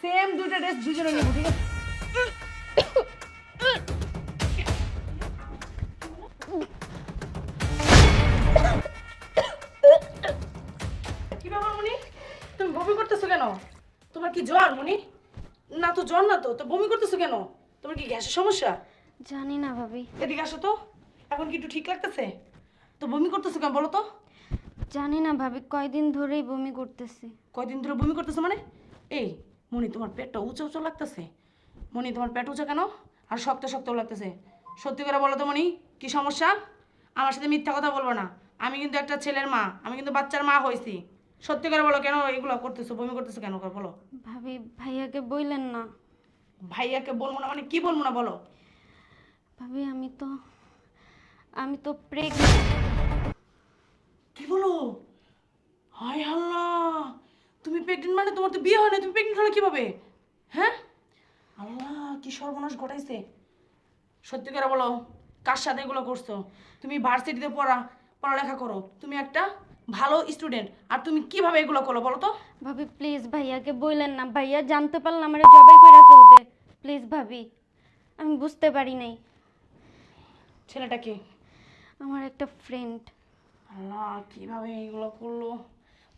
Same দুইটা dress দুজনে নিব, ঠিক আছে? কি ব্যাপার মনি, তুমি বমি করতেছো কেন? তোমার কি জ্বর মনি? না তো জ্বর না, তো বমি করতেছো কেন? তোমার কি গ্যাসের সমস্যা? জানি না ভাবি। এদিকে আসো তো। এখন কি একটু ঠিক লাগতেছে? তো বমি করতেছো কেন বলো তো? জানি না ভাবি, কয়দিন ধরেই বমি করতেছি। কয়দিন ধরে বমি করতেছো মানে? এই মনি, তোমার পেটটা উঁচা উঁচা লাগতেছে। মনি, তোমার পেট উঁচা কেন? আর শক্ত শক্ত লাগতেছে। সত্যি করে বলো তো মনি, কি সমস্যা? আমার সাথে মিথ্যা কথা বলবো না। আমি কিন্তু একটা ছেলের মা, আমি কিন্তু বাচ্চার মা হয়েছি। সত্যি করে বলো, কেন এগুলো করতেছো, বমি করতেছো কেন করে বলো? ভাবি, ভাইয়াকে বললেন না। ভাইয়াকে বলবো না মানে কি বলবো না বলো? ভাবি, আমি তো প্রেগনেন্ট। কি বলো? হায় আল্লাহ, তুমি প্রেগনেন্ট মানে তোমার তো বিয়ে হয় না, তুমি প্রেগনেন্ট হলে কিভাবে? হ্যাঁ, আল্লাহ কি সর্বনাশ ঘটাইছে। সত্যি করে বলো, কার সাথে এগুলো করছো? তুমি ভার্সিটিতে পড়ালেখা করো, তুমি একটা ভালো স্টুডেন্ট, আর তুমি কিভাবে এগুলো করো বলো তো? ভাবি প্লিজ ভাইয়াকে বললেন না, ভাইয়া জানতে পারলে আমার জবাই কইরা ফেলবে। প্লিজ ভাবি, আমি বুঝতে পারি নাই। ছেলেটা কি? আমার একটা ফ্রেন্ড। আল্লাহ, কিভাবে এগুলো করলো?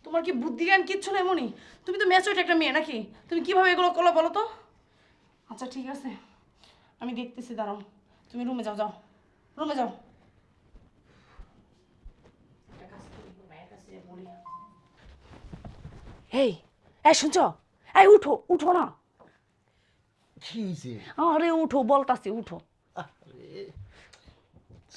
তোমার কি বুদ্ধি জ্ঞান কিচ্ছু নেই মনি? তুমি তো ম্যাচুরেট একটা মেয়ে নাকি? তুমি কিভাবে এগুলো করলো বলো তো? আচ্ছা ঠিক আছে, আমি দেখতেছি, দাঁড়াও। তুমি রুমে যাও, যাও রুমে যাও। একটা কাজ করি, মায়ের কাছে বলি। এই, এই শুনছো? এই উঠো, উঠো না। কি হয়েছে? আরে উঠো বলতাছি, উঠো। আরে,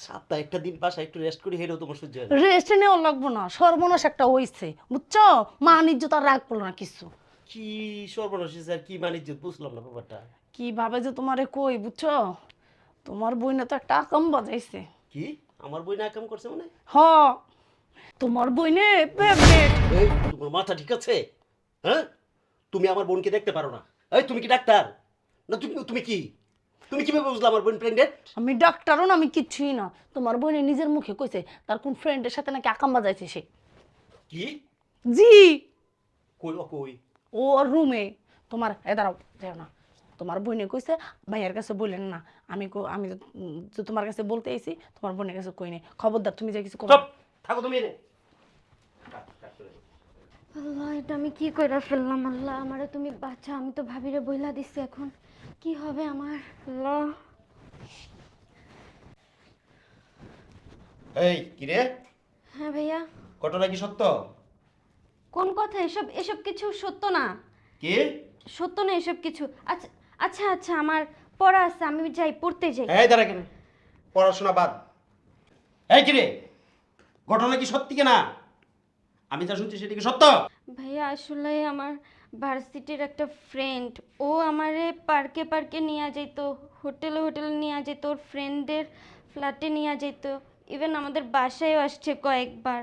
সপ্তাহে একটা দিন বাসায় একটু রেস্ট করি, হেরেও তোমার সহ্য হয় না। রেস্ট নেওয়া লাগবো না, সর্বনাশ একটা হইছে বুঝছো? মান ইজ্জত আর রাগ করলো না কিছু। কি সর্বনাশ হয়েছে আর কি বাণিজ্য বুঝলাম না ব্যাপারটা। কিভাবে যে তোমারে কই বুঝছো? তোমার বইনে তো একটা আকাম বাজাইছে। কি আমার বই না কাম করছে মানে? হ, তোমার বইনে প্রেগনেন্ট। এই তোমার মাথা ঠিক আছে? হ্যাঁ, তুমি আমার বোনকে দেখতে পারো না? এই তুমি কি ডাক্তার? না তুমি তুমি কি, তুমি কিভাবে বুঝলা আমার বোন প্রেগনেন্ট? আমি ডাক্তারও না, আমি কিচ্ছুই না। তোমার বইনে নিজের মুখে কইছে তার কোন ফ্রেন্ডের সাথে নাকি আকাম বাজাইছে সে। কি? জি, কই ও কই? ও রুমে। তোমার দাঁড়াও, যাও না। তোমার বোনে কইছে ভাইয়ার কাছে বললেন না। আমি তো তোমার কাছে বলতে আইছি, তোমার বোনের কাছে কই নাই। খবরদার তুমি যে কিছু করো চুপ না। থাকো তুমি এনে। আল্লাহ, এটা আমি কি কইরা ফেললাম। আল্লাহ আমারে তুমি বাঁচা, আমি তো ভাবিরে বইলা দিছি, এখন কি হবে আমার। আল্লাহ। এই কি রে, হ্যাঁ ভাইয়া। ঘটনা কি সত্য? কোন কথা? এসব এসব কিছু সত্য না। কি? সত্য না এসব কিছু। আচ্ছা আচ্ছা আচ্ছা, আমার পড়া আছে, আমি যাই, পড়তে যাই। এই দাঁড়া কেন, পড়াশোনা বাদ। এই কি রে, ঘটনা কি সত্যি কিনা? আমি যা শুনছি সেটা কি সত্য? ভাইয়া আসলে আমার ভার্সিটির একটা ফ্রেন্ড, ও আমারে পার্কে পার্কে নিয়ে যেত, হোটেলে হোটেলে নিয়ে যেত, ওর ফ্রেন্ডের ফ্ল্যাটে নিয়ে যেত, ইভেন আমাদের বাসায়ও আসছে কয়েকবার।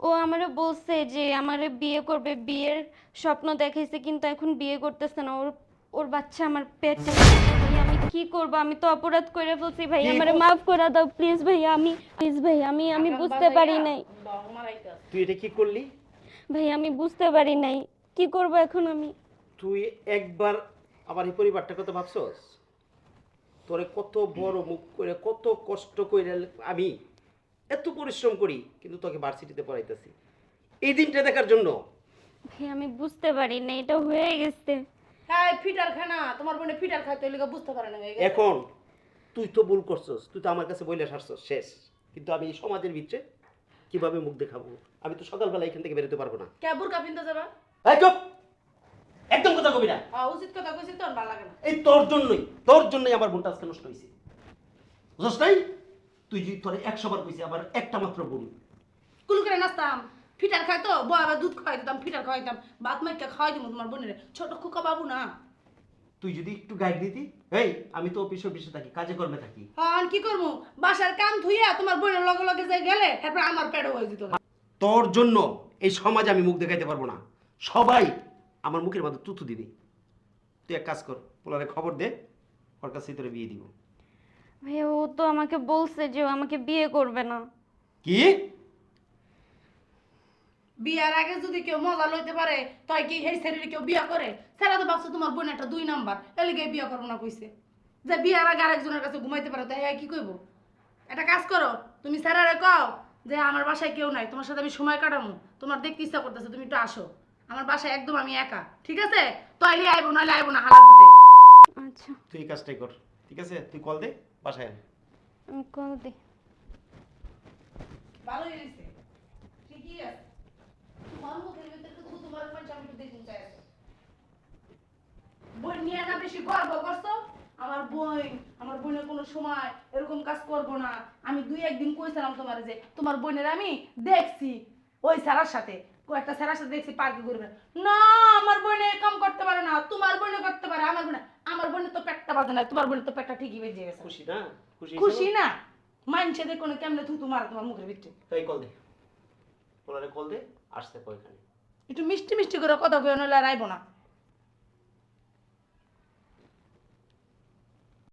ও আমারে বলছে যে আমারে বিয়ে করবে, বিয়ের স্বপ্ন দেখাইছে, কিন্তু এখন বিয়ে করতেছে না। ওর ওর বাচ্চা আমার পেটে। ভাইয়া আমি কি করব? আমি তো অপরাধ করে ফেলছি ভাই, কি আমারে মাফ করে দাও প্লিজ ভাইয়া। আমি প্লিজ ভাই, আমি বুঝতে পারি নাই। তুই এটা কি করলি? ভাই আমি বুঝতে পারি নাই, কি করব এখন আমি? তুই একবার আমার এই পরিবারটার কথা ভাবছস? তোরে কত বড় মুখ করে কত কষ্ট করে আমি এত পরিশ্রম করি, কিন্তু তোকে ভার্সিটিতে পড়াইতেছি এই দিনটা দেখার জন্য। ভাই আমি বুঝতে পারি নাই, এটা হয়ে গেছে। হ্যাঁ, ফিটার খানা, তোমার বোনে ফিটার খাইতে লিগা বুঝতে পারে না হয়ে গেছে। এখন তুই তো ভুল করছস, তুই তো আমার কাছে বইলে সারছস শেষ, কিন্তু আমি এই সমাজের ভিতরে কিভাবে মুখ দেখাবো? আমি তো সকালবেলা এখান থেকে বেরোতে পারবো না। কে বুরকা পিনতে যাবা? এই চুপ, একদম কথা কবি না। উচিত কথা কইছি তো, ভালো লাগে না। এই তোর জন্যই আমার বোনটা আজকে নষ্ট হয়েছে, বুঝছ নাই? তুই যদি তোর 100 বার কইছি আমার একটা মাত্র বোন। কুল করে নাচতাম, ফিটার খাইতো, বয়া দুধ খাওয়াই দিতাম, ফিটার খাওয়াইতাম, ভাত মাইকা খাওয়াই দিব তোমার বোনের। ছোট খুকা বাবু না। তুই যদি একটু গাইড দিতি। এই আমি তো অফিসে থাকি, কাজে কর্মে থাকি। হ্যাঁ, কি করবো? বাসার কাম থুইয়া তোমার বোনের লগে লগে যাই গেলে তারপর আমার পেটও হয়ে যেত। তোর জন্য এই সমাজে আমি মুখ দেখাইতে পারবো না, সবাই আমার মুখের মধ্যে তুতু দিবি। তুই এক কাজ কর, পোলারে খবর দে, ওর কাছে তোরে বিয়ে দিব। ভাই ও তো আমাকে বলছে যে ও আমাকে বিয়ে করবে না। কি? বিয়ার আগে যদি কেউ মজা লইতে পারে তাই কি এই ছেলের কেউ বিয়া করে? ছেলে তো ভাবছে তোমার বোন একটা 2 নাম্বার, এলিগে বিয়া করবো না কইছে। যে বিয়ার আগে আরেকজনের কাছে ঘুমাইতে পারো তাই কি কইব? একটা কাজ করো, তুমি স্যারারে কও যে আমার বাসায় কেউ নাই, তোমার সাথে আমি সময় কাটামু, তোমার দেখতে ইচ্ছা করতেছে, তুমি একটু আসো আমার বাসায়, একদম আমি একা, ঠিক আছে? তাইলে আইবো নাহলে আইবো না হালাপুতে। আচ্ছা তুই এই কাজটাই কর, ঠিক আছে? তুই কল দে, বাসায় আয়। আমি কল দিই। ভালোই হইছে, ঠিকই আছে। তোমার মুখের ভিতরে তো তোমার মন আমি একটু দেখতে চাই। বোন নিয়ে না বেশি গর্ব করছো? আমার বোনের কোনো সময় এরকম কাজ করবো না। আমি 2-1 দিন কইছিলাম তোমার যে তোমার বোনের আমি দেখছি ওই স্যারের সাথে, কয়েকটা স্যারের সাথে দেখছি পার্কে ঘুরবে। না, আমার বোনে কাম করতে পারে না, তোমার বোনে করতে পারে। আমার বোনের তো পেটটা বাজে না, তোমার বোনের তো পেটটা ঠিকই বেজে গেছে। খুশি না? খুশি খুশি না? মানছে দেখো না কেমনে থুতু মারে তোমার মুখের ভিতরে। তাই কল দে, ওনারে কল দে, আসতে কয় এখানে। একটু মিষ্টি মিষ্টি করে কথা কই, নইলে আর আইবো না।